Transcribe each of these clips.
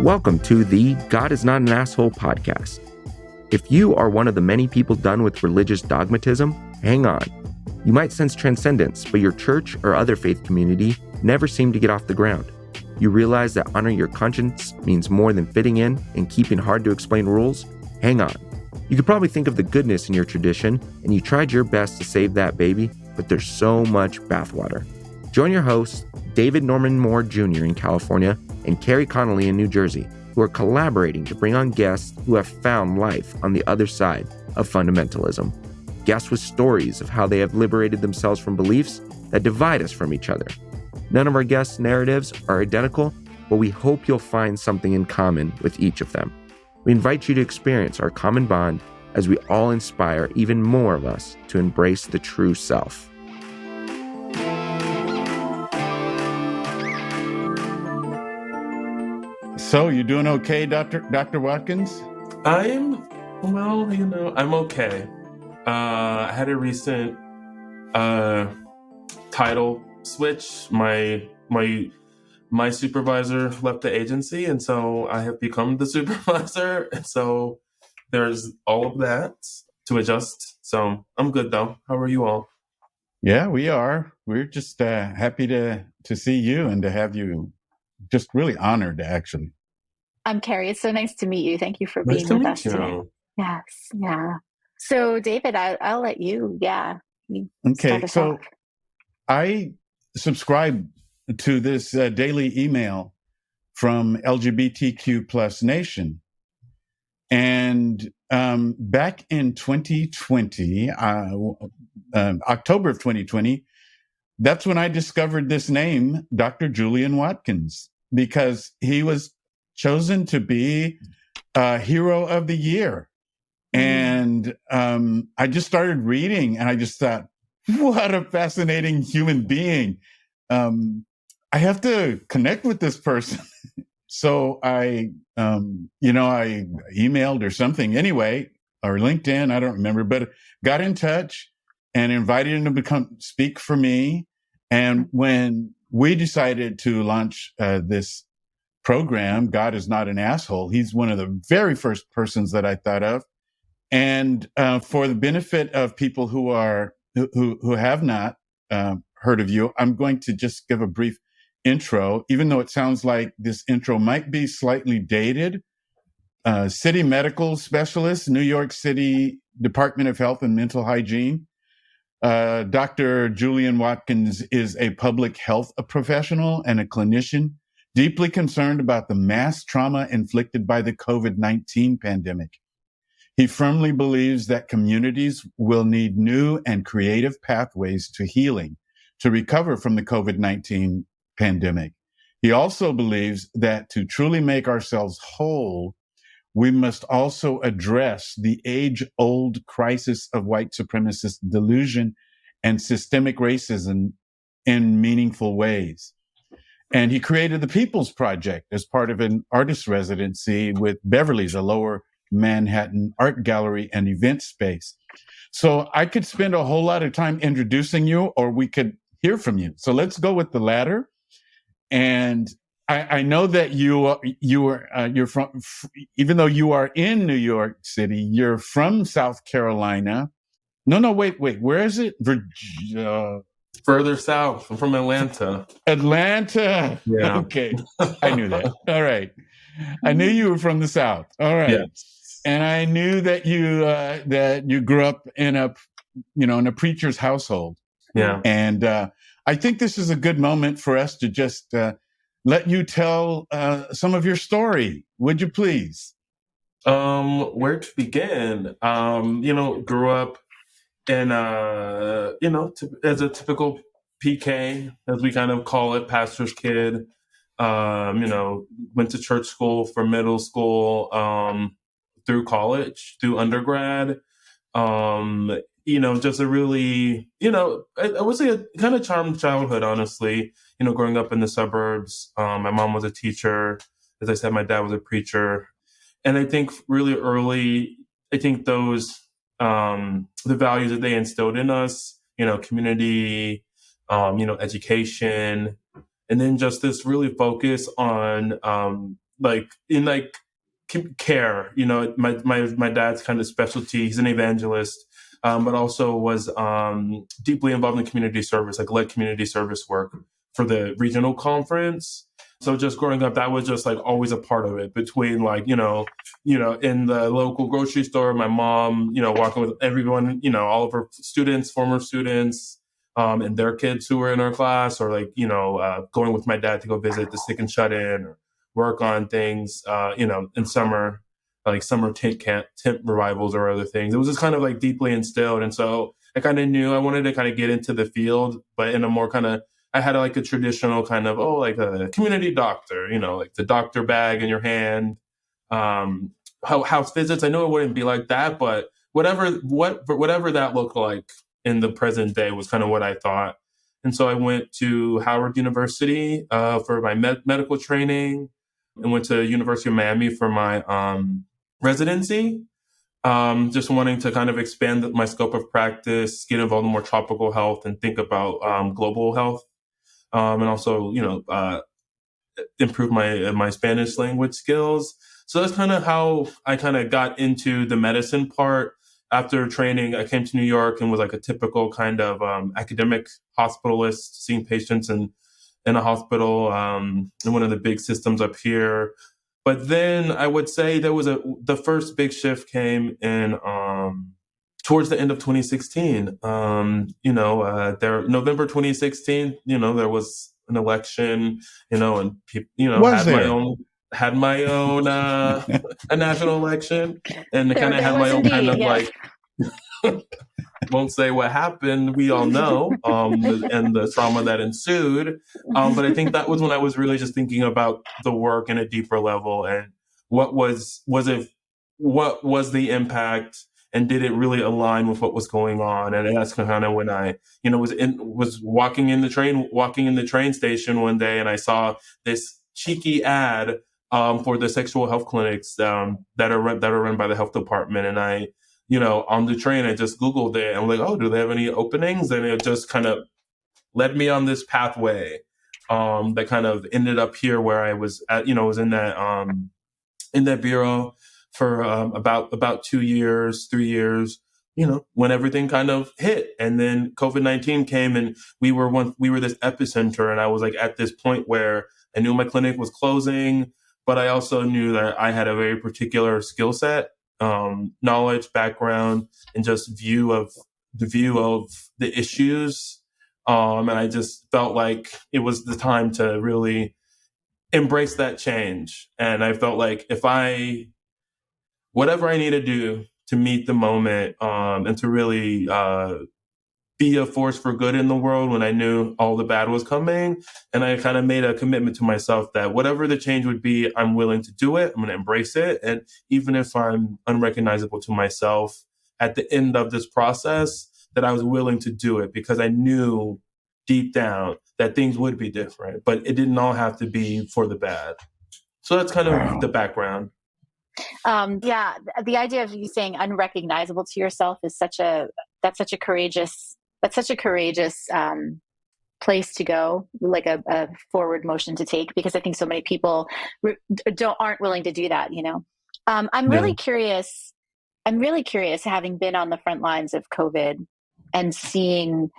Welcome to the God is Not an Asshole podcast. If you are one of the many people done with religious dogmatism, hang on. You might sense transcendence, but your church or other faith community never seem to get off the ground. You realize that honoring your conscience means more than fitting in and keeping hard to explain rules? Hang on. You could probably think of the goodness in your tradition, and you tried your best to save that baby, but there's so much bathwater. Join your hosts, David Norman Moore Jr. in California and Carrie Connolly in New Jersey, who are collaborating to bring on guests who have found life on the other side of fundamentalism. Guests with stories of how they have liberated themselves from beliefs that divide us from each other. None of our guests' narratives are identical, but we hope you'll find something in common with each of them. We invite you to experience our common bond as we all inspire even more of us to embrace the true self. So, you doing okay, Dr. Watkins? I'm okay. I had a recent title switch. My supervisor left the agency, and so I have become the supervisor. And so there's all of that to adjust. So I'm good, though. How are you all? Yeah, we are. We're just happy to see you and to have you. Just really honored, actually. I'm Carrie. It's so nice to meet you. Thank you for being with us today. Yes. Yeah. So, David, I'll let you. Yeah. Okay. So I subscribe to this daily email from LGBTQ Nation. And back in 2020, October of 2020, that's when I discovered this name, Dr. Julian Watkins, because he was chosen to be Hero of the Year. And I just started reading and I just thought, what a fascinating human being. I have to connect with this person. So I emailed or something anyway, or LinkedIn, I don't remember, but got in touch and invited him to speak for me. And when we decided to launch this program, God is Not an Asshole, he's one of the very first persons that I thought of. And for the benefit of people who have not heard of you, I'm going to just give a brief intro, even though it sounds like this intro might be slightly dated. City medical specialist, New York City Department of Health and Mental Hygiene. Dr. Julian Watkins is a public health professional and a clinician deeply concerned about the mass trauma inflicted by the COVID-19 pandemic. He firmly believes that communities will need new and creative pathways to healing to recover from the COVID-19 pandemic. He also believes that to truly make ourselves whole, we must also address the age-old crisis of white supremacist delusion and systemic racism in meaningful ways. And he created the People's Project as part of an artist residency with Beverly's, a Lower Manhattan art gallery and event space. So I could spend a whole lot of time introducing you, or we could hear from you. So let's go with the latter. And I know that you're from, even though you are in New York City, you're from South Carolina. No, wait. Where is it? Further south. I'm from Atlanta. Atlanta. Yeah. Okay. I knew that. All right. I knew you were from the South. All right. Yes. And I knew that you grew up in a preacher's household. Yeah. And I think this is a good moment for us to just let you tell some of your story. Would you please? Where to begin? Grew up in as a typical PK, as we kind of call it, pastor's kid. Went to church school from middle school through college, through undergrad. Just a really, I would say a kind of charmed childhood, honestly, growing up in the suburbs. My mom was a teacher. As I said, my dad was a preacher. And I think really early, those, the values that they instilled in us, community, education, and then just this really focus on, in like care. My dad's kind of specialty. He's an evangelist, but also was deeply involved in community service, like led community service work for the regional conference. So just growing up, that was just like always a part of it, between like, in the local grocery store, my mom, walking with everyone, all of her students, former students, and their kids who were in our class, or like, going with my dad to go visit the sick and shut in, or work on things, in summer, like summer tent revivals or other things. It was just kind of like deeply instilled. And so I kind of knew I wanted to kind of get into the field, but in a more kind of, I had like a traditional kind of, like a community doctor, like the doctor bag in your hand, house visits. I know it wouldn't be like that, but whatever that looked like in the present day was kind of what I thought. And so I went to Howard University for my medical training, and went to University of Miami for my residency. Just wanting to kind of expand my scope of practice, get involved in more tropical health, and think about global health. And also, improve my Spanish language skills. So that's kind of how I kind of got into the medicine part. After training, I came to New York and was like a typical kind of academic hospitalist, seeing patients in a hospital in one of the big systems up here. But then I would say the first big shift came in towards the end of 2016. November 2016, there was an election, and had my own a national election, and kind of had my own kind of like won't say what happened. We all know, and the trauma that ensued. But I think that was when I was really just thinking about the work in a deeper level, and what was the impact, and did it really align with what was going on? And that's kind of when I, was walking in the train station one day, and I saw this cheeky ad for the sexual health clinics that are run by the health department, and I, on the train, I just Googled it and I'm like, oh, do they have any openings? And it just kind of led me on this pathway that kind of ended up here, where I was at, was in that bureau for about 2 years, 3 years, when everything kind of hit. And then COVID-19 came, and we were this epicenter. And I was like at this point where I knew my clinic was closing, but I also knew that I had a very particular skill set, knowledge, background, and just view of the issues. And I just felt like it was the time to really embrace that change. And I felt like whatever I need to do to meet the moment, and to really be a force for good in the world when I knew all the bad was coming. And I kind of made a commitment to myself that whatever the change would be, I'm willing to do it. I'm going to embrace it. And even if I'm unrecognizable to myself at the end of this process, that I was willing to do it, because I knew deep down that things would be different, but it didn't all have to be for the bad. So that's kind of the background. The idea of you saying unrecognizable to yourself is such a courageous place to go, like a forward motion to take, because I think so many people aren't willing to do that. I'm really curious, having been on the front lines of COVID and seeing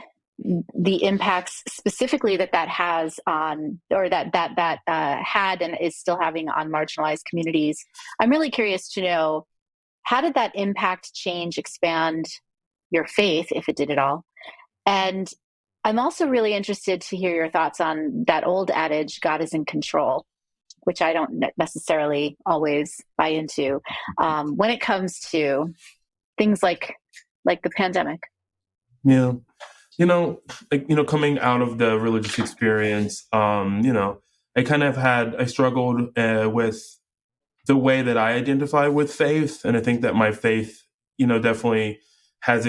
the impacts specifically that has on, or that had and is still having on marginalized communities. I'm really curious to know, how did that impact, change, expand your faith, if it did at all? And I'm also really interested to hear your thoughts on that old adage, God is in control, which I don't necessarily always buy into when it comes to things like the pandemic. Yeah. Coming out of the religious experience, I struggled with the way that I identify with faith. And I think that my faith, definitely has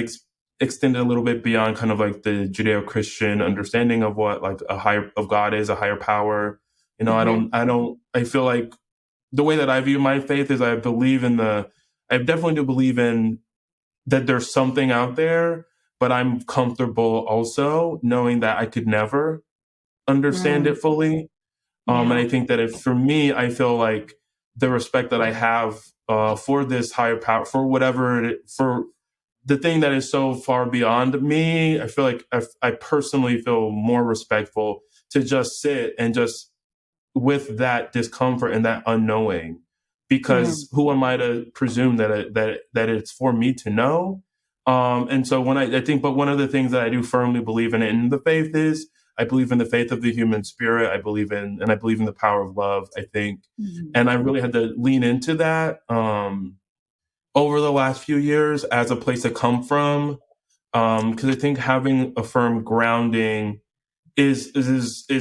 extended a little bit beyond kind of like the Judeo-Christian understanding of what like of God is, a higher power. Mm-hmm. I feel like the way that I view my faith is I definitely do believe in that there's something out there, but I'm comfortable also knowing that I could never understand it fully. And I think that for me, I feel like the respect that I have for this higher power, for for the thing that is so far beyond me. I feel like I personally feel more respectful to just sit and just with that discomfort and that unknowing, because who am I to presume that it's for me to know? And so when I think, but one of the things that I do firmly believe in the faith is I believe in the faith of the human spirit. I believe in the power of love, I think. And I really had to lean into that over the last few years as a place to come from. Because I think having a firm grounding is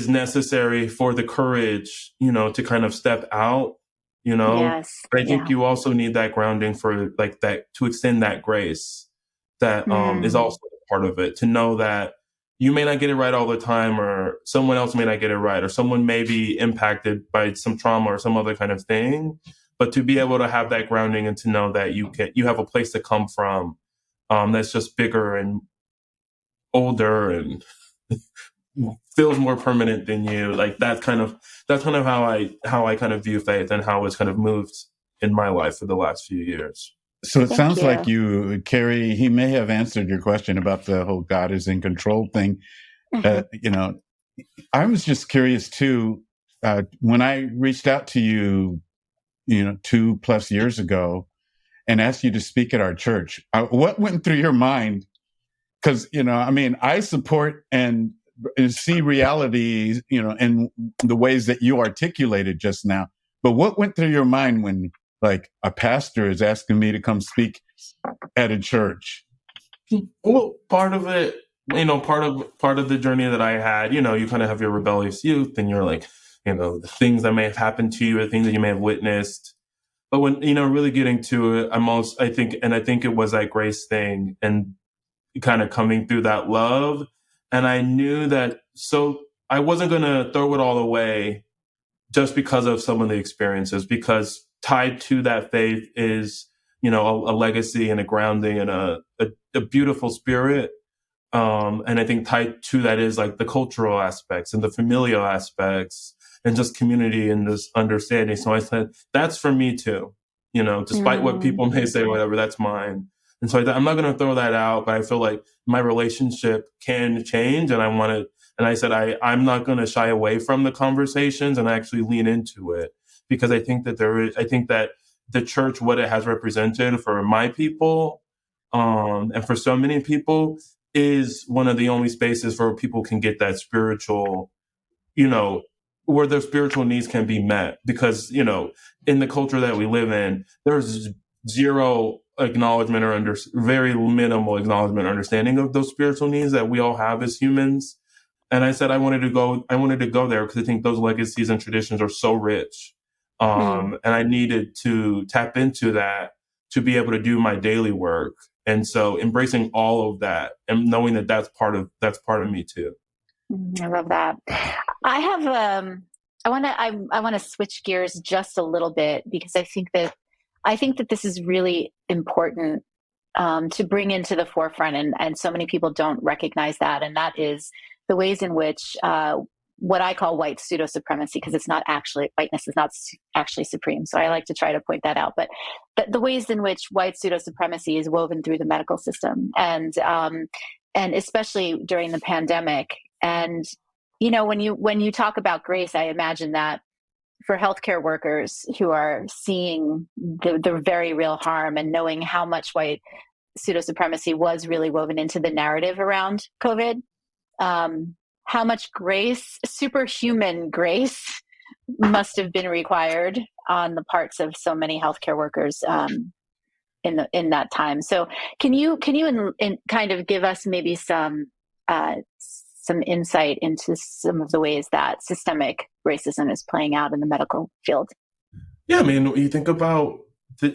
necessary for the courage, to kind of step out, Yes. But I think you also need that grounding for like that, to extend that grace that is also part of it, to know that you may not get it right all the time, or someone else may not get it right, or someone may be impacted by some trauma or some other kind of thing, but to be able to have that grounding and to know that you have a place to come from that's just bigger and older and feels more permanent than you. Like that's kind of how I kind of view faith and how it's kind of moved in my life for the last few years. So it sounds like you, Carrie, he may have answered your question about the whole God is in control thing. I was just curious too, when I reached out to you, 2+ years ago and asked you to speak at our church, what went through your mind? Because, I support and see reality, in the ways that you articulated just now. But what went through your mind when, like, a pastor is asking me to come speak at a church? Well, part of it, part of the journey that I had, you kind of have your rebellious youth, and you're like, the things that may have happened to you, the things that you may have witnessed. But when, really getting to it, I think it was that grace thing and kind of coming through that love. And I knew that, so I wasn't going to throw it all away just because of some of the experiences, because tied to that faith is, a legacy and a grounding and a beautiful spirit. And I think tied to that is like the cultural aspects and the familial aspects and just community and this understanding. So I said, that's for me too, despite what people may say, whatever, that's mine. And so I'm not going to throw that out, but I feel like my relationship can change, and I said, I'm not going to shy away from the conversations and actually lean into it, because I think that the church, what it has represented for my people, and for so many people, is one of the only spaces where people can get that spiritual, where their spiritual needs can be met. Because, in the culture that we live in, there's zero acknowledgement or very minimal acknowledgement, understanding of those spiritual needs that we all have as humans. And I said, I wanted to go there because I think those legacies and traditions are so rich. And I needed to tap into that to be able to do my daily work. And so embracing all of that and knowing that that's part of me too. I love that. I want to switch gears just a little bit, because I think that this is really important to bring into the forefront, and so many people don't recognize that, and that is the ways in which what I call white pseudo supremacy, because whiteness is not actually supreme. So I like to try to point that out. But the ways in which white pseudo supremacy is woven through the medical system, and especially during the pandemic. And when you talk about grace, I imagine that for healthcare workers who are seeing the very real harm and knowing how much white pseudo supremacy was really woven into the narrative around COVID, how much grace, superhuman grace, must have been required on the parts of so many healthcare workers in that time. So can you kind of give us maybe some insight into some of the ways that systemic racism is playing out in the medical field? Yeah, I mean, you think about I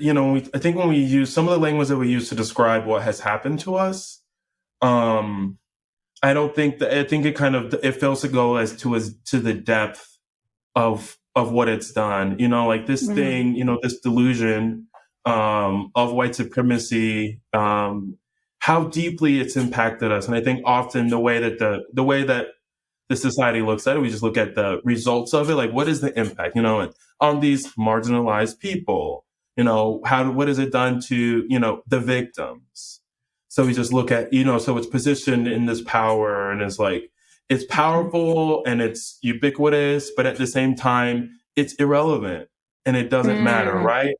think when we use some of the language that we use to describe what has happened to us, I think it fails to go as to the depth of what it's done. Like this thing, this delusion of white supremacy, how deeply it's impacted us. And I think often the way that the society looks at it, we just look at the results of it. Like, what is the impact? And on these marginalized people. What has it done to, the victims? So we just look at, so it's positioned in this power, and it's like, it's powerful and it's ubiquitous, but at the same time, it's irrelevant and it doesn't matter, right?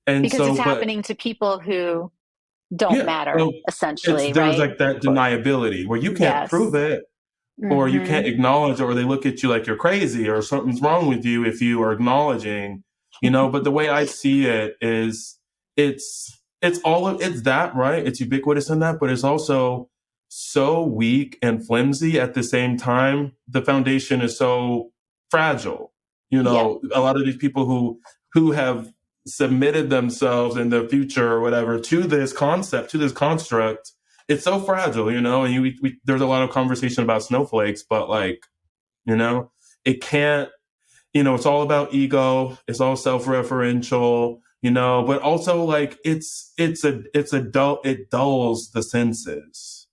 And because so, it's happening to people who don't matter, so essentially, there's right? like that deniability where you can't Yes. prove it, or you can't acknowledge it, or they look at you like you're crazy or something's wrong with you if you are acknowledging, but the way I see it is it's that, right? It's ubiquitous in that, but it's also so weak and flimsy at the same time. The foundation is so fragile. A lot of these people who have submitted themselves in the future or whatever to this concept, to this construct, it's so fragile, and there's a lot of conversation about snowflakes, but it can't, it's all about ego. It's all self-referential, but also like it dulls the senses,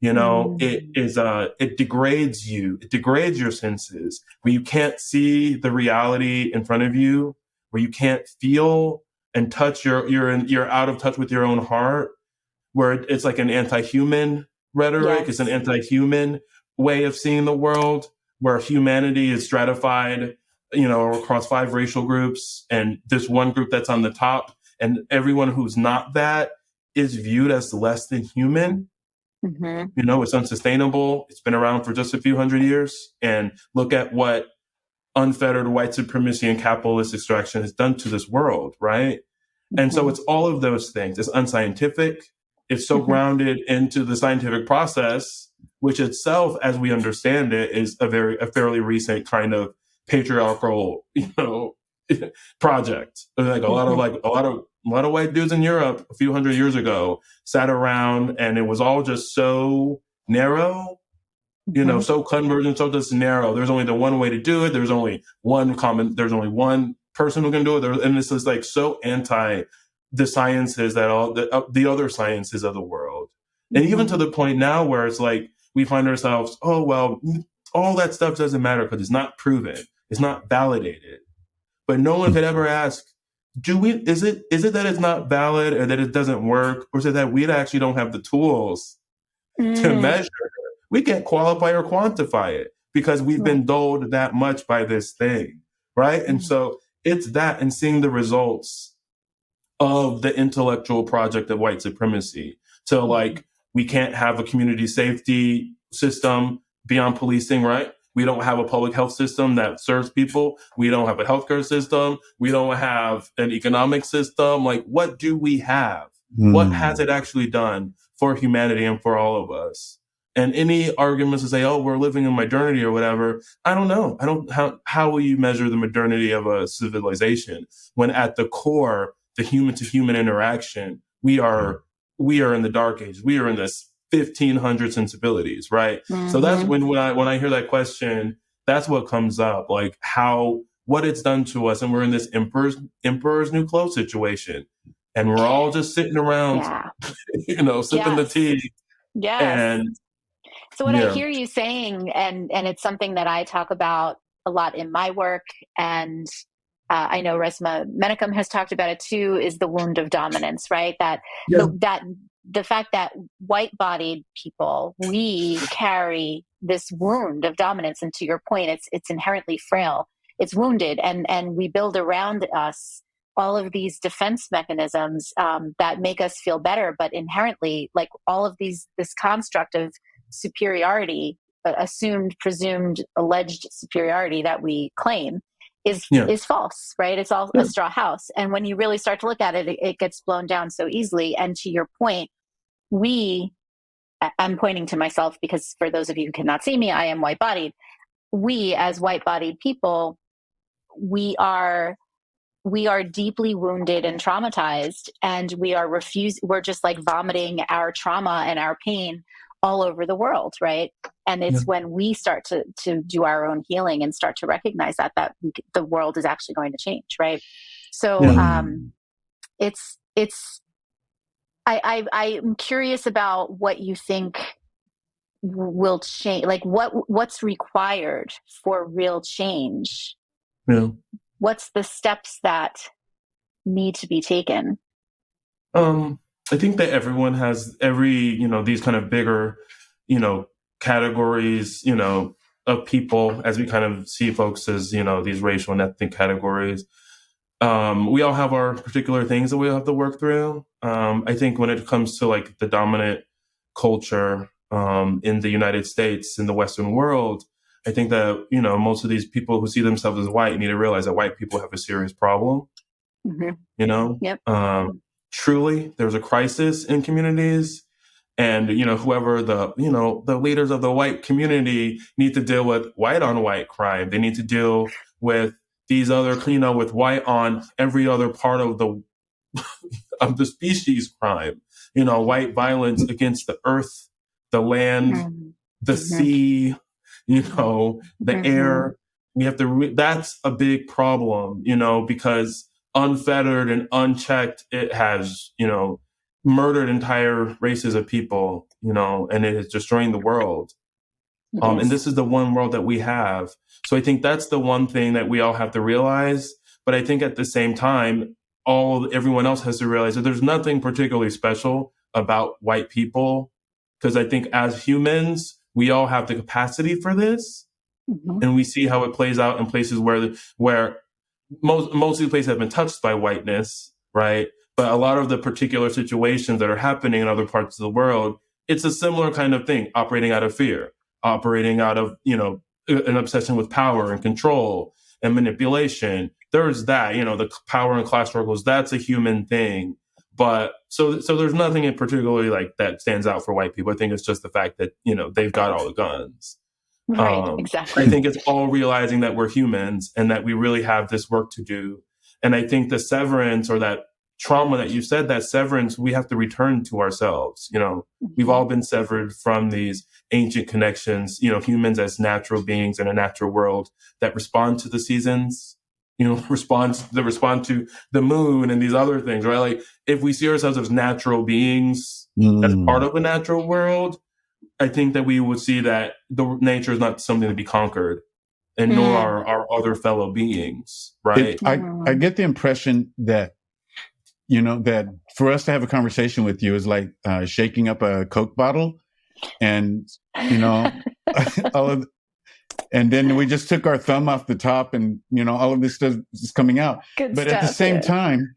it degrades you. It degrades your senses where you can't see the reality in front of you, where you can't feel and touch you're out of touch with your own heart, where it's like an anti-human rhetoric. Yes. It's an anti-human way of seeing the world, where humanity is stratified, across 5 racial groups, and this one group that's on the top, and everyone who's not that is viewed as less than human. It's unsustainable. It's been around for just a few hundred years, and look at what unfettered white supremacy and capitalist extraction has done to this world, right? And so it's all of those things. It's unscientific. It's so grounded into the scientific process, which itself, as we understand it, is a fairly recent kind of patriarchal, project. Like a lot of white dudes in Europe a few hundred years ago sat around, and it was all just so narrow, so convergent, so just narrow. There's only the one way to do it. There's only one person who can do it. And this is like so anti the sciences that all the other sciences of the world. And even to the point now where it's like we find ourselves, oh, well, all that stuff doesn't matter because it's not proven. It's not validated. But no one could ever ask, is it that it's not valid or that it doesn't work? Or is it that we actually don't have the tools to measure it? We can't qualify or quantify it because we've been dulled that much by this thing, right? And so it's that, and seeing the results of the intellectual project of white supremacy. So like, we can't have a community safety system beyond policing, right? We don't have a public health system that serves people. We don't have a healthcare system. We don't have an economic system. Like, what do we have? What has it actually done for humanity and for all of us? And any arguments to say, oh, we're living in modernity or whatever, I don't know. How will you measure the modernity of a civilization when at the core, the human to human interaction, we are in the dark ages. We are in this 1500 sensibilities, right? So that's when I hear that question, that's what comes up, like what it's done to us. And we're in this emperor's new clothes situation. And we're all just sitting around, sipping the tea. Yes. And so what I hear you saying, and it's something that I talk about a lot in my work, and I know Resmaa Menakem has talked about it too, is the wound of dominance, right? That the fact that white-bodied people, we carry this wound of dominance, and to your point, it's inherently frail. It's wounded, and we build around us all of these defense mechanisms that make us feel better, but inherently, like all of this construct of superiority, assumed, presumed, alleged superiority that we claim is false, right? It's all a straw house. And when you really start to look at it, it gets blown down so easily. And to your point, I'm pointing to myself because for those of you who cannot see me, I am white-bodied. We as white-bodied people, we are deeply wounded and traumatized, and we're just like vomiting our trauma and our pain all over the world, right? And it's when we start to do our own healing and start to recognize that the world is actually going to change, right? So I'm curious about what you think will change, like what's required for real change. what's the steps that need to be taken? I think that everyone has these kind of bigger, categories, of people, as we kind of see folks as, these racial and ethnic categories. We all have our particular things that we have to work through. I think when it comes to like the dominant culture in the United States, in the Western world, I think that, most of these people who see themselves as white need to realize that white people have a serious problem, Yep. Truly, there's a crisis in communities. And, whoever the leaders of the white community need to deal with white on white crime. They need to deal with these other, with white on every other part of the species crime, white violence against the earth, the land, the sea, the air. We have to, that's a big problem, because unfettered and unchecked, it has, murdered entire races of people, and it is destroying the world. And this is the one world that we have. So I think that's the one thing that we all have to realize. But I think at the same time, everyone else has to realize that there's nothing particularly special about white people. Because I think as humans, we all have the capacity for this. And we see how it plays out in places where most of the places have been touched by whiteness, right? But a lot of the particular situations that are happening in other parts of the world, it's a similar kind of thing, operating out of fear, operating out of, an obsession with power and control and manipulation. There's that, the power and class struggles, that's a human thing. But so there's nothing in particularly like that stands out for white people. I think it's just the fact that, they've got all the guns. Right, exactly. I think it's all realizing that we're humans and that we really have this work to do. And I think the severance or that trauma that you said, that severance, we have to return to ourselves. We've all been severed from these ancient connections, humans as natural beings in a natural world that respond to the seasons, respond to the moon and these other things, right? Like if we see ourselves as natural beings, as part of a natural world, I think that we would see that the nature is not something to be conquered, and nor are our other fellow beings, right? I get the impression that, that for us to have a conversation with you is like shaking up a Coke bottle and, and then we just took our thumb off the top and, all of this stuff is coming out. Good but stuff, at the same time,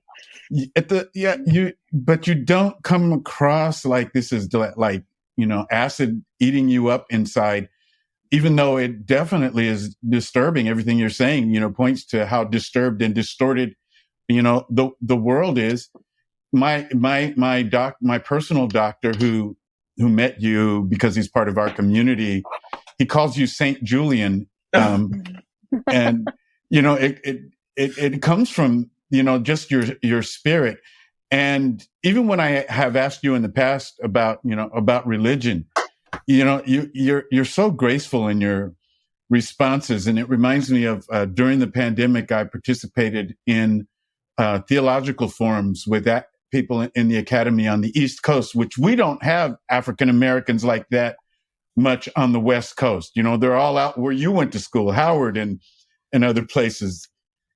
but you don't come across like this is like, acid eating you up inside, even though it definitely is disturbing. Everything you're saying, points to how disturbed and distorted, the world is. My personal doctor who met you because he's part of our community, he calls you Saint Julian. And, it comes from, just your spirit. And even when I have asked you in the past about religion, you're so graceful in your responses. And it reminds me of during the pandemic, I participated in theological forums with people in the academy on the East Coast, which we don't have African Americans like that much on the West Coast. They're all out where you went to school, Howard and other places.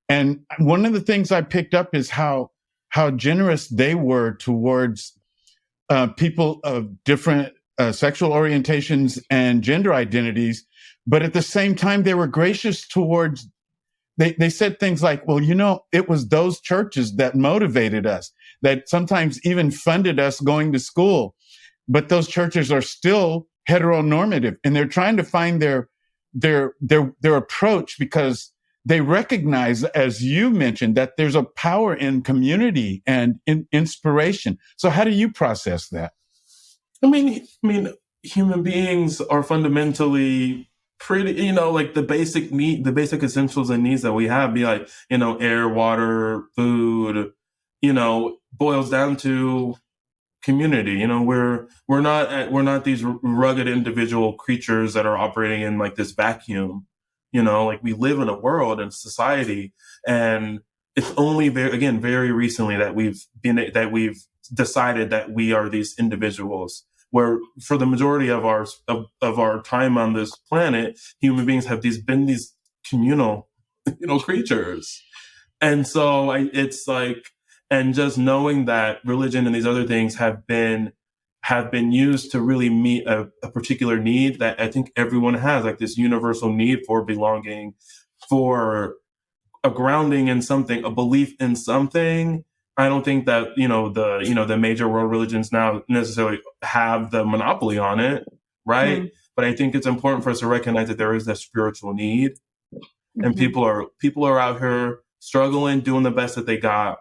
And one of the things I picked up is how generous they were towards people of different sexual orientations and gender identities. But at the same time, they were gracious towards, they said things like, well, it was those churches that motivated us, that sometimes even funded us going to school. But those churches are still heteronormative, and they're trying to find their approach because they recognize, as you mentioned, that there's a power in community and in inspiration. So how do you process that? I mean, human beings are fundamentally pretty, like the basic essentials and needs that we have, be like, air, water, food, boils down to community. We're not these rugged individual creatures that are operating in like this vacuum. Like we live in a world and society, and it's only very recently that we've decided that we are these individuals. Where for the majority of our time on this planet, human beings have been these communal creatures. And so it's like, and just knowing that religion and these other things have been used to really meet a particular need that I think everyone has, like this universal need for belonging, for a grounding in something, a belief in something. I don't think that, the major world religions now necessarily have the monopoly on it, right? Mm. But I think it's important for us to recognize that there is that spiritual need, and people are out here struggling, doing the best that they got.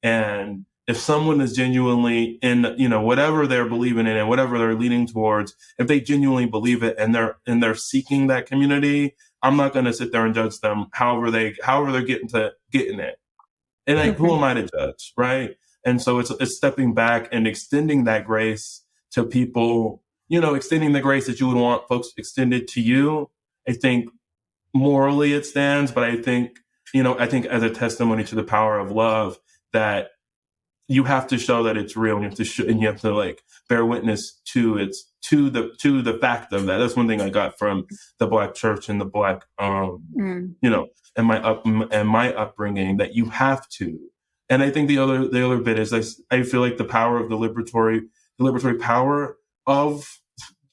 And if someone is genuinely in, whatever they're believing in and whatever they're leaning towards, if they genuinely believe it and they're seeking that community, I'm not going to sit there and judge them however they're getting it. And like, who am I to judge, right? And so it's stepping back and extending that grace to people, extending the grace that you would want folks extended to you. I think morally it stands, but I think as a testimony to the power of love, that you have to show that it's real, and you have to like bear witness to the fact of that. That's one thing I got from the Black church and the Black, and my upbringing, that you have to. And I think the other bit is I feel like the power of the liberatory power of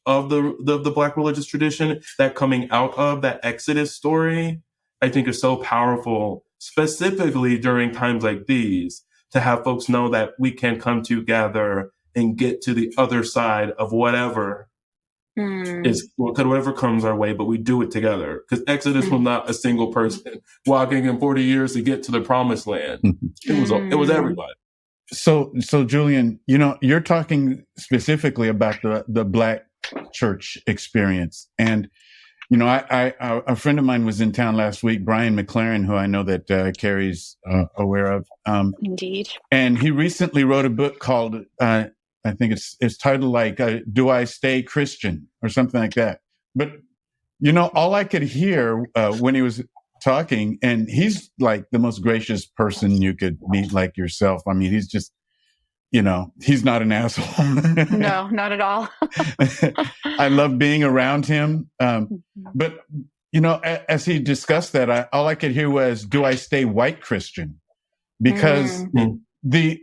the Black religious tradition, that coming out of that Exodus story, I think is so powerful, specifically during times like these, to have folks know that we can come together and get to the other side of whatever whatever comes our way, but we do it together. Because Exodus was not a single person walking in 40 years to get to the promised land. It was everybody. So Julian, you're talking specifically about the Black church experience. And, a friend of mine was in town last week, Brian McLaren, who I know that Carrie's aware of. Indeed. And he recently wrote a book called, I think it's titled like, Do I Stay Christian? Or something like that. But, all I could hear when he was talking, and he's like the most gracious person you could meet, like yourself. I mean, he's just, he's not an asshole. No, not at all. I love being around him. But, as he discussed that, all I could hear was, do I stay white Christian? Because the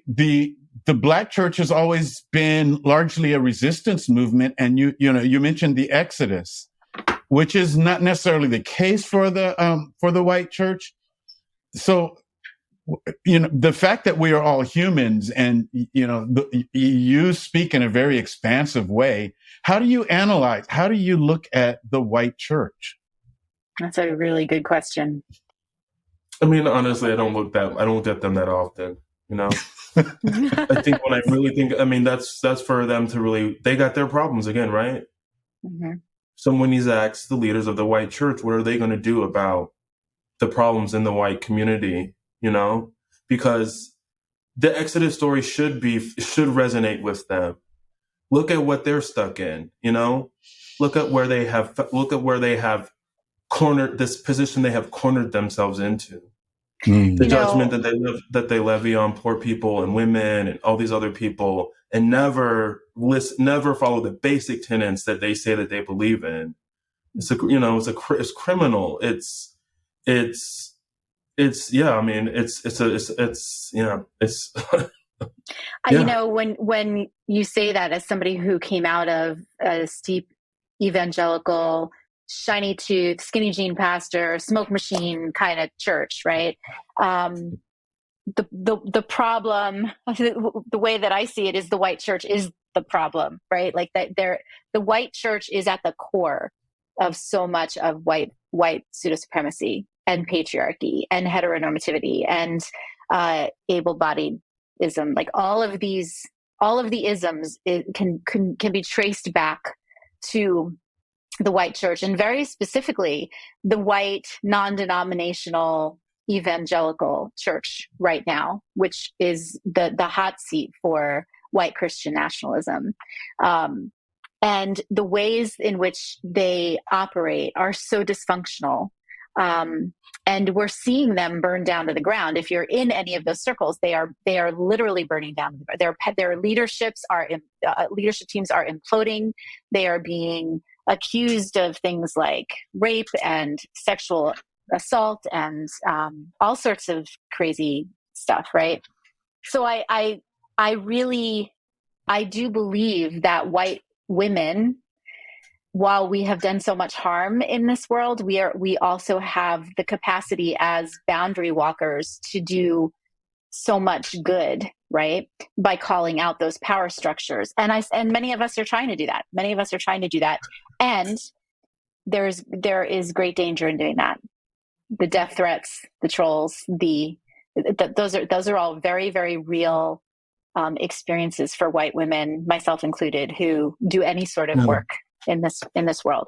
Black church has always been largely a resistance movement. And you mentioned the Exodus, which is not necessarily the case for the white church. So, the fact that we are all humans, and, you speak in a very expansive way. How do you look at the white church? That's a really good question. I mean, honestly, I don't look at them that often, I think when I really think, that's for them to really, they got their problems again, right? Mm-hmm. Someone needs to ask the leaders of the white church, what are they going to do about the problems in the white community? Because the Exodus story should resonate with them. Look at what they're stuck in, look at where they have cornered this position they have cornered themselves into. The judgment that they levy on poor people and women and all these other people, and never follow the basic tenets that they say that they believe in. It's criminal. When you say that, as somebody who came out of a steep evangelical, shiny tooth, skinny jean pastor, smoke machine kind of church, right? The problem, the way that I see it, is the white church is the problem, right? Like that, the white church is at the core of so much of white pseudo supremacy and patriarchy and heteronormativity and able-bodiedism. Like all of the isms can be traced back to the white church, and very specifically the white non-denominational evangelical church right now, which is the hot seat for white Christian nationalism. And the ways in which they operate are so dysfunctional. And we're seeing them burn down to the ground. If you're in any of those circles, they are literally burning down. Their leadership teams are imploding. They are being accused of things like rape and sexual assault and all sorts of crazy stuff, right? So I do believe that white women, while we have done so much harm in this world, we also have the capacity as boundary walkers to do so much good, right? By calling out those power structures. And many of us are trying to do that. Many of us are trying to do that. And there is great danger in doing that. The death threats, the trolls, those are all very, very real experiences for white women, myself included, who do any sort of work in this world,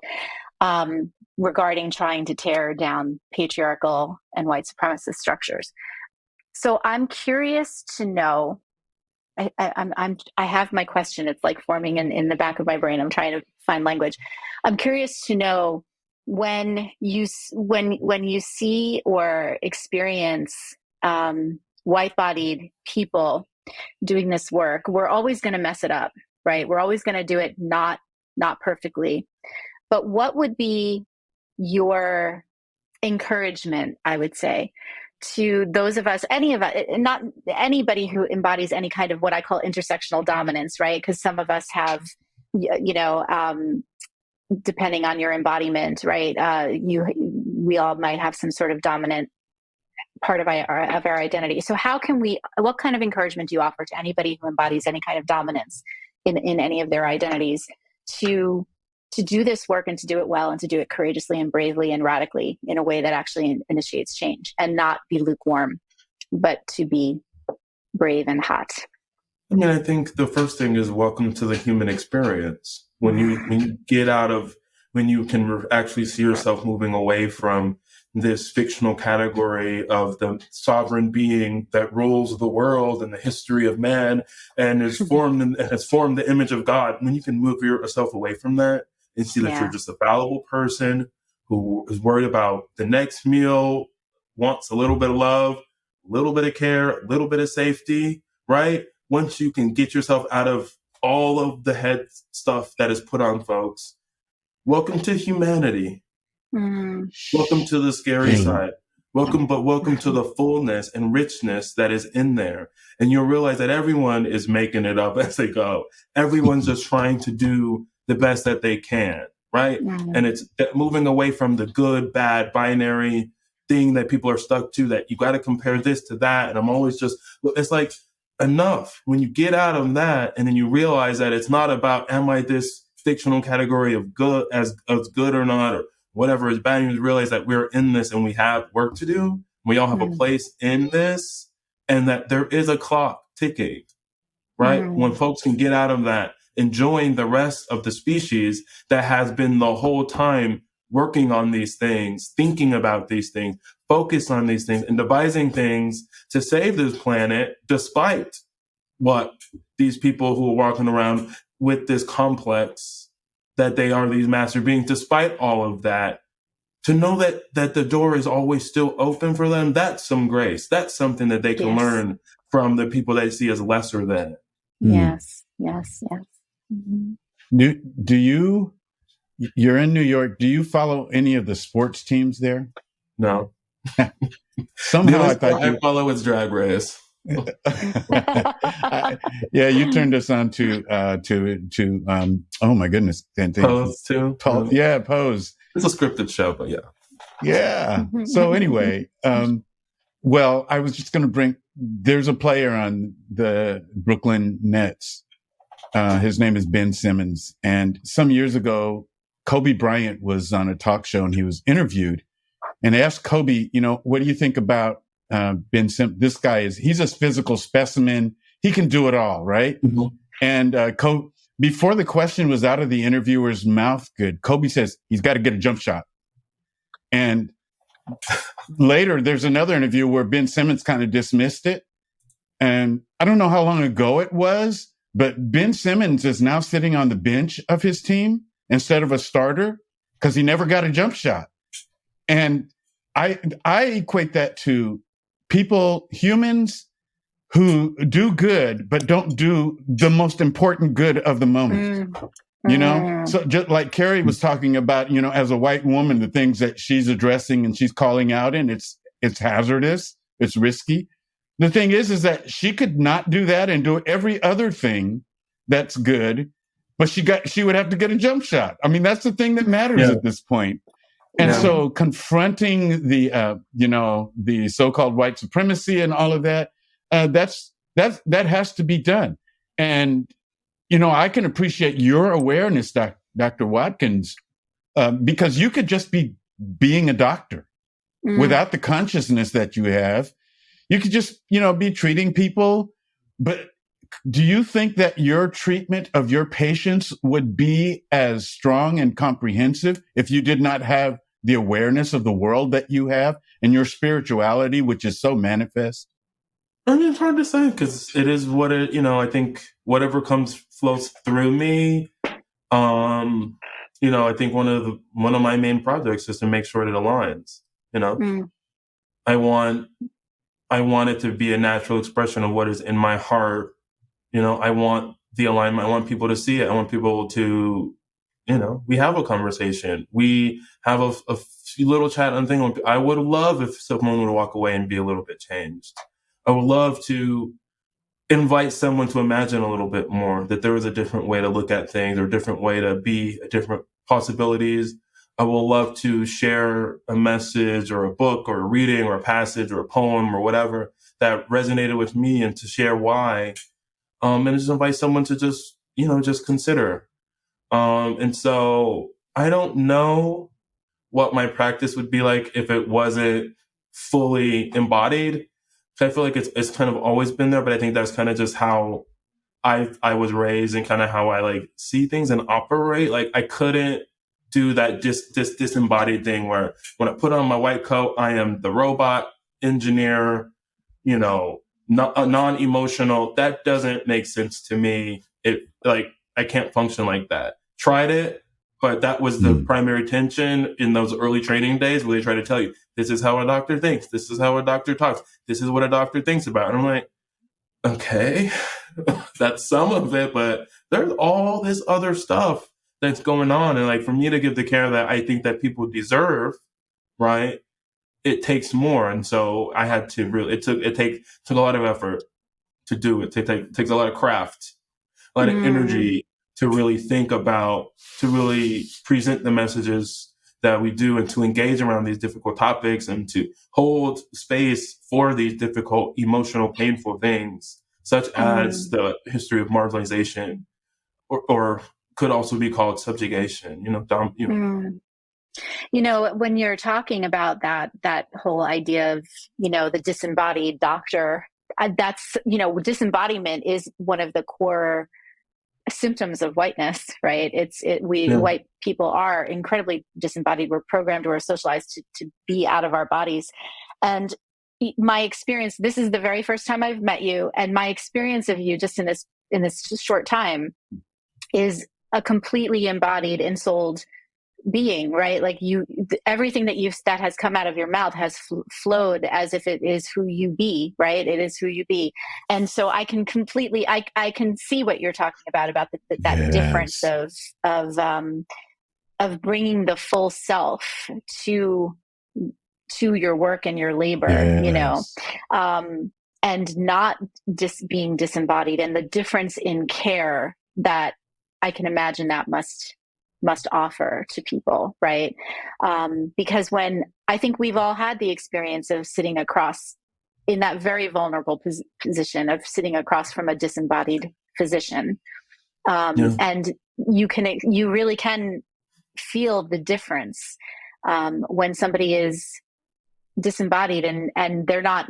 regarding trying to tear down patriarchal and white supremacist structures. So I'm curious to know. I have my question. It's like forming in the back of my brain. I'm trying to find language. I'm curious to know when you see or experience white-bodied people doing this work. We're always going to mess it up, right? We're always going to do it not perfectly. But what would be your encouragement, I would say, to those of us, not anybody who embodies any kind of what I call intersectional dominance, right? Because some of us have, depending on your embodiment, right? We all might have some sort of dominant part of our identity. So what kind of encouragement do you offer to anybody who embodies any kind of dominance in any of their identities to do this work and to do it well and to do it courageously and bravely and radically in a way that actually initiates change and not be lukewarm, but to be brave and hot? I mean, I think the first thing is welcome to the human experience. When you get out of, when you can actually see yourself moving away from this fictional category of the sovereign being that rules the world and the history of man and has formed the image of God. When you can move yourself away from that and see that you're just a fallible person who is worried about the next meal, wants a little bit of love, a little bit of care, a little bit of safety, right? Once you can get yourself out of all of the head stuff that is put on folks, welcome to humanity. Welcome to the scary side. Welcome to the fullness and richness that is in there. And you'll realize that everyone is making it up as they go. Everyone's just trying to do the best that they can, right? And it's moving away from the good, bad, binary thing that people are stuck to, that you got to compare this to that. And I'm always it's like, enough. When you get out of that and then you realize that it's not about, am I this fictional category of good as good or not, or whatever is bad, you realize that we're in this and we have work to do. We all have a place in this, and that there is a clock ticking, right? When folks can get out of that, enjoying the rest of the species that has been the whole time working on these things, thinking about these things, focused on these things, and devising things to save this planet, despite what these people who are walking around with this complex that they are these master beings, despite all of that, to know that the door is always still open for them, that's some grace. That's something that they can learn from the people they see as lesser than. Yes. Do you, you're in New York, do you follow any of the sports teams there? No. Somehow I thought I follow its Drag Race. Yeah, you turned us on to oh my goodness, Pose too. Yeah, Pose. It's a scripted show, but yeah. So anyway, well, I was just going to bring. There's a player on the Brooklyn Nets. His name is Ben Simmons, and some years ago, Kobe Bryant was on a talk show and he was interviewed, and asked Kobe, what do you think about Ben Simmons? This guy he's a physical specimen. He can do it all, right? And before the question was out of the interviewer's mouth, Kobe says he's got to get a jump shot. And later, there's another interview where Ben Simmons kind of dismissed it. And I don't know how long ago it was, but Ben Simmons is now sitting on the bench of his team instead of a starter because he never got a jump shot. And I equate that to humans who do good, but don't do the most important good of the moment. You know, so just like Carrie was talking about, you know, as a white woman, the things that she's addressing and she's calling out, and it's hazardous, it's risky. The thing is that she could not do that and do every other thing that's good, but she would have to get a jump shot. I mean, that's the thing that matters at this point. And so confronting the, you know, the so-called white supremacy and all of that, that has to be done. And, you know, I can appreciate your awareness, Dr. Watkins, because you could just be being a doctor without the consciousness that you have. You could just, you know, be treating people. But do you think that your treatment of your patients would be as strong and comprehensive if you did not have the awareness of the world that you have and your spirituality, which is so manifest? I mean, it's hard to say because it is what it, you know, I think whatever flows through me. You know, I think one of my main projects is to make sure it aligns, you know. I want it to be a natural expression of what is in my heart. You know, I want the alignment. I want people to see it. I want people to, you know, we have a conversation. We have a little chat and thing. I would love if someone would walk away and be a little bit changed. I would love to invite someone to imagine a little bit more that there is a different way to look at things or a different way to be, different possibilities. I would love to share a message or a book or a reading or a passage or a poem or whatever that resonated with me and to share why. And just invite someone to just, you know, just consider. And so I don't know what my practice would be like if it wasn't fully embodied. I feel like it's kind of always been there, but I think that's kind of just how I was raised and kind of how I like see things and operate. Like I couldn't do that this disembodied thing where when I put on my white coat, I am the robot engineer, you know, non-emotional. That doesn't make sense to me. It like I can't function like that. Tried it, but that was the primary tension in those early training days where they try to tell you, this is how a doctor thinks. This is how a doctor talks. This is what a doctor thinks about. And I'm like, okay, that's some of it, but there's all this other stuff that's going on. And like for me to give the care that I think that people deserve, right, it takes more. And so I had to really, it took a lot of effort to do it. It takes a lot of craft, a lot of energy to really think about, to really present the messages that we do and to engage around these difficult topics and to hold space for these difficult, emotional, painful things, such as the history of marginalization or could also be called subjugation, you know. You know, when you're talking about that whole idea of, you know, the disembodied doctor, that's, you know, disembodiment is one of the core symptoms of whiteness, right? White people are incredibly disembodied. We're programmed, we're socialized to be out of our bodies. And my experience, this is the very first time I've met you, and my experience of you just in this short time is a completely embodied, ensouled being, right? Like everything that has come out of your mouth has flowed as if it is who you be, right? It is who you be. And so I can completely, I can see what you're talking about that difference of bringing the full self to your work and your labor, you know, and not just being disembodied, and the difference in care that I can imagine that must offer to people, right? Because when I think we've all had the experience of sitting across in that very vulnerable position of sitting across from a disembodied physician, and you really can feel the difference when somebody is disembodied and they're not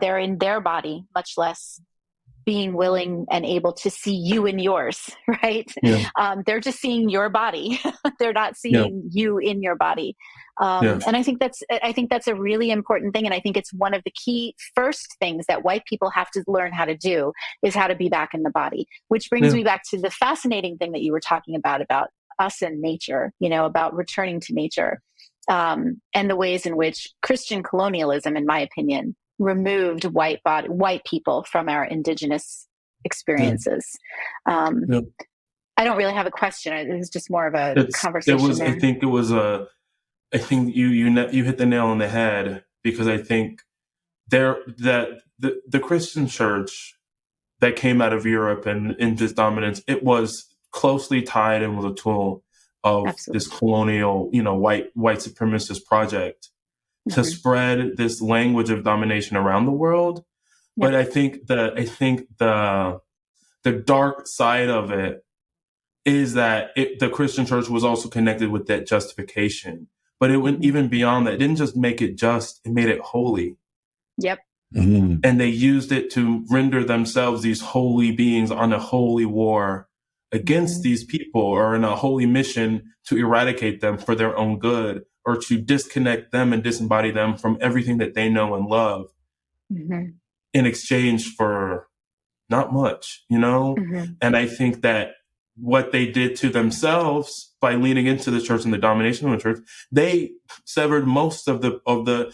there in their body, much less being willing and able to see you in yours, right? They're just seeing your body. They're not seeing you in your body. And I think that's a really important thing. And I think it's one of the key first things that white people have to learn how to do is how to be back in the body, which brings me back to the fascinating thing that you were talking about us and nature, you know, about returning to nature, and the ways in which Christian colonialism, in my opinion, removed white people from our indigenous experiences. I I don't really have a question. It was just more of a conversation there. I think you hit the nail on the head, because I think the Christian church that came out of Europe and in this dominance, it was closely tied and was a tool of Absolutely. this colonial, white supremacist project to spread this language of domination around the world. But I think the dark side of it is that the Christian church was also connected with that justification. But it went even beyond that. It didn't just make it just, it made it holy. Yep. Mm-hmm. And they used it to render themselves these holy beings on a holy war against these people, or in a holy mission to eradicate them for their own good, or to disconnect them and disembody them from everything that they know and love in exchange for not much, And I think that what they did to themselves by leaning into the church and the domination of the church, they severed most of the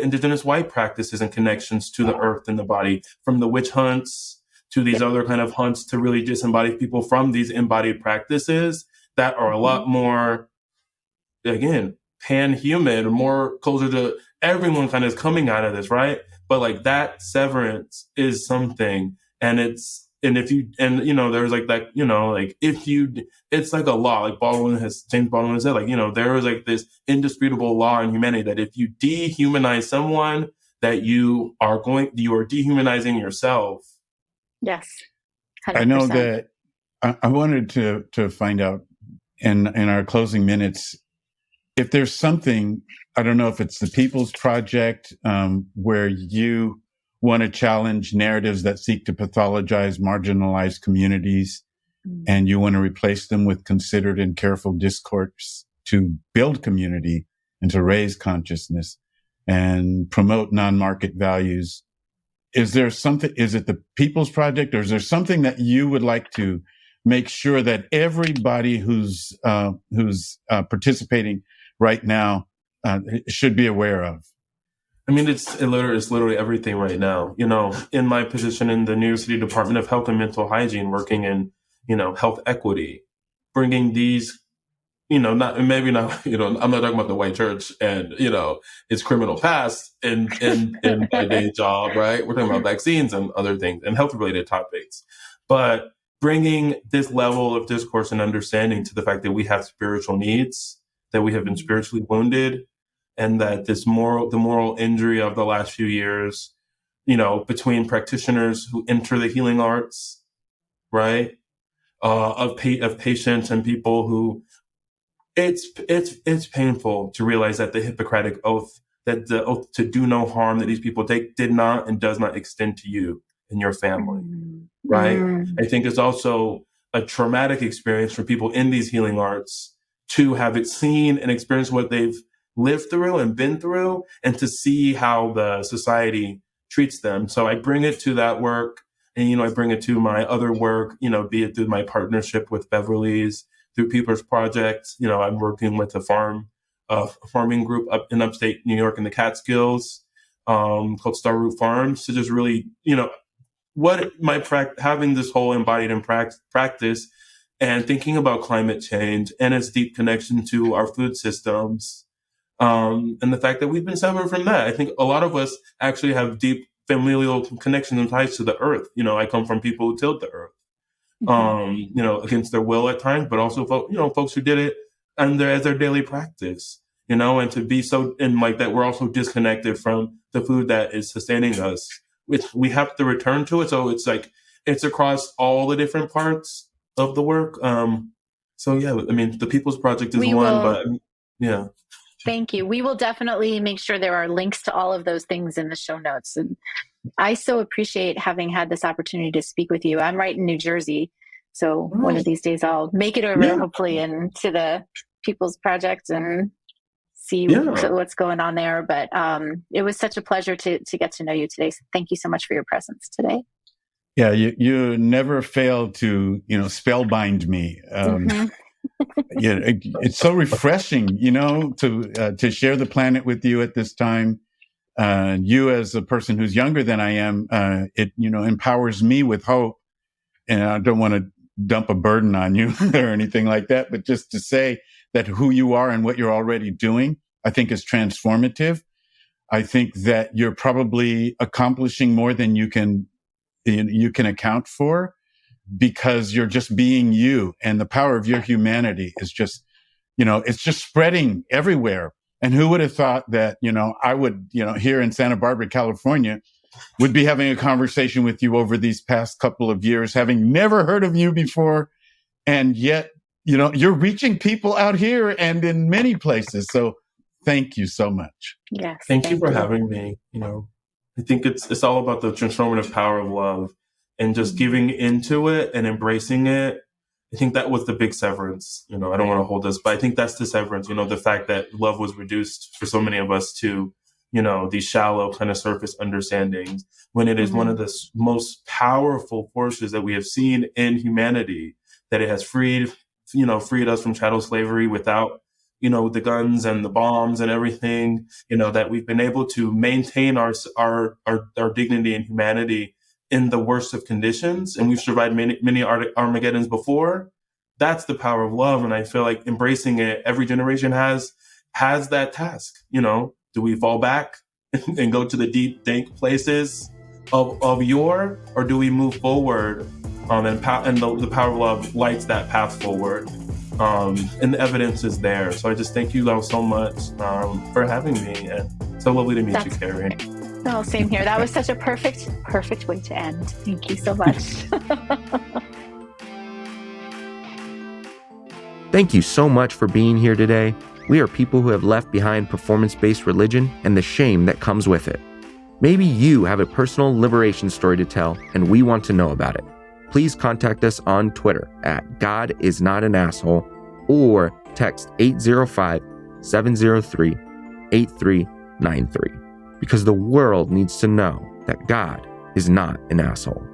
indigenous white practices and connections to the earth and the body, from the witch hunts to these other kind of hunts, to really disembody people from these embodied practices that are a lot more, again, pan-human, or more closer to everyone kind of coming out of this, right? But like that severance is something, there's like that, it's like a law, like James Baldwin has said, there is like this indisputable law in humanity that if you dehumanize someone, that you are dehumanizing yourself. Yes. 100%. I know that I wanted to find out in our closing minutes, if there's something, I don't know if it's the People's Project, where you want to challenge narratives that seek to pathologize marginalized communities, and you want to replace them with considered and careful discourse to build community and to raise consciousness and promote non-market values. Is it the People's Project, or is there something that you would like to make sure that everybody who's participating right now should be aware of? I mean, it's literally everything right now. In my position in the New York City Department of Health and Mental Hygiene, working in, health equity, bringing these, I'm not talking about the white church and, its criminal past in my day job, right? We're talking about vaccines and other things and health related topics, but bringing this level of discourse and understanding to the fact that we have spiritual needs, that we have been spiritually wounded, and that the moral injury of the last few years, between practitioners who enter the healing arts, right, of patients and people who, it's painful to realize that the Hippocratic oath, that the oath to do no harm that these people take, did not and does not extend to you and your family, right? I think it's also a traumatic experience for people in these healing arts to have it seen and experienced what they've lived through and been through, and to see how the society treats them. So I bring it to that work, and, I bring it to my other work, be it through my partnership with Beverly's, through People's Project. I'm working with a farming group up in upstate New York in the Catskills, called Star Root Farms, to just really, having this whole embodied in practice, and thinking about climate change and its deep connection to our food systems. And the fact that we've been severed from that. I think a lot of us actually have deep familial connections and ties to the earth. I come from people who tilled the earth, against their will at times, but also, folks who did it as their daily practice, and to be so, and like that, we're also disconnected from the food that is sustaining us, which we have to return to it. So it's like, it's across all the different parts of the work. So yeah, I mean, the People's Project is but yeah. Thank you. We will definitely make sure there are links to all of those things in the show notes. And I so appreciate having had this opportunity to speak with you. I'm right in New Jersey, so one of these days I'll make it over, hopefully, into the People's Project and see what's going on there. But it was such a pleasure to get to know you today. So thank you so much for your presence today. Yeah, you never fail to, spellbind me. It's so refreshing, to share the planet with you at this time. You, as a person who's younger than I am, it empowers me with hope. And I don't want to dump a burden on you or anything like that, but just to say that who you are and what you're already doing, I think is transformative. I think that you're probably accomplishing more than you can account for, because you're just being you, and the power of your humanity is just, it's just spreading everywhere. And who would have thought that, I would, here in Santa Barbara, California, would be having a conversation with you over these past couple of years, having never heard of you before. And yet, you're reaching people out here and in many places. So thank you so much. Yes. Thank you for having me. I think it's all about the transformative power of love and just giving into it and embracing it. I think that was the big severance. I don't want to hold this, but I think that's the severance, the fact that love was reduced for so many of us to, these shallow kind of surface understandings, when it is one of the most powerful forces that we have seen in humanity, that it has freed us from chattel slavery without, the guns and the bombs and everything, that we've been able to maintain our dignity and humanity in the worst of conditions. And we've survived many Armageddons before. That's the power of love. And I feel like embracing it, every generation has that task. Do we fall back and go to the deep, dank places of yore, or do we move forward? And the power of love lights that path forward. And the evidence is there. So I just thank you all so much for having me. And so lovely to meet you, Carrie. Oh, same here. That was such a perfect way to end. Thank you so much. Thank you so much for being here today. We are people who have left behind performance-based religion and the shame that comes with it. Maybe you have a personal liberation story to tell, and we want to know about it. Please contact us on Twitter at God is not an asshole, or text 805-703-8393, because the world needs to know that God is not an asshole.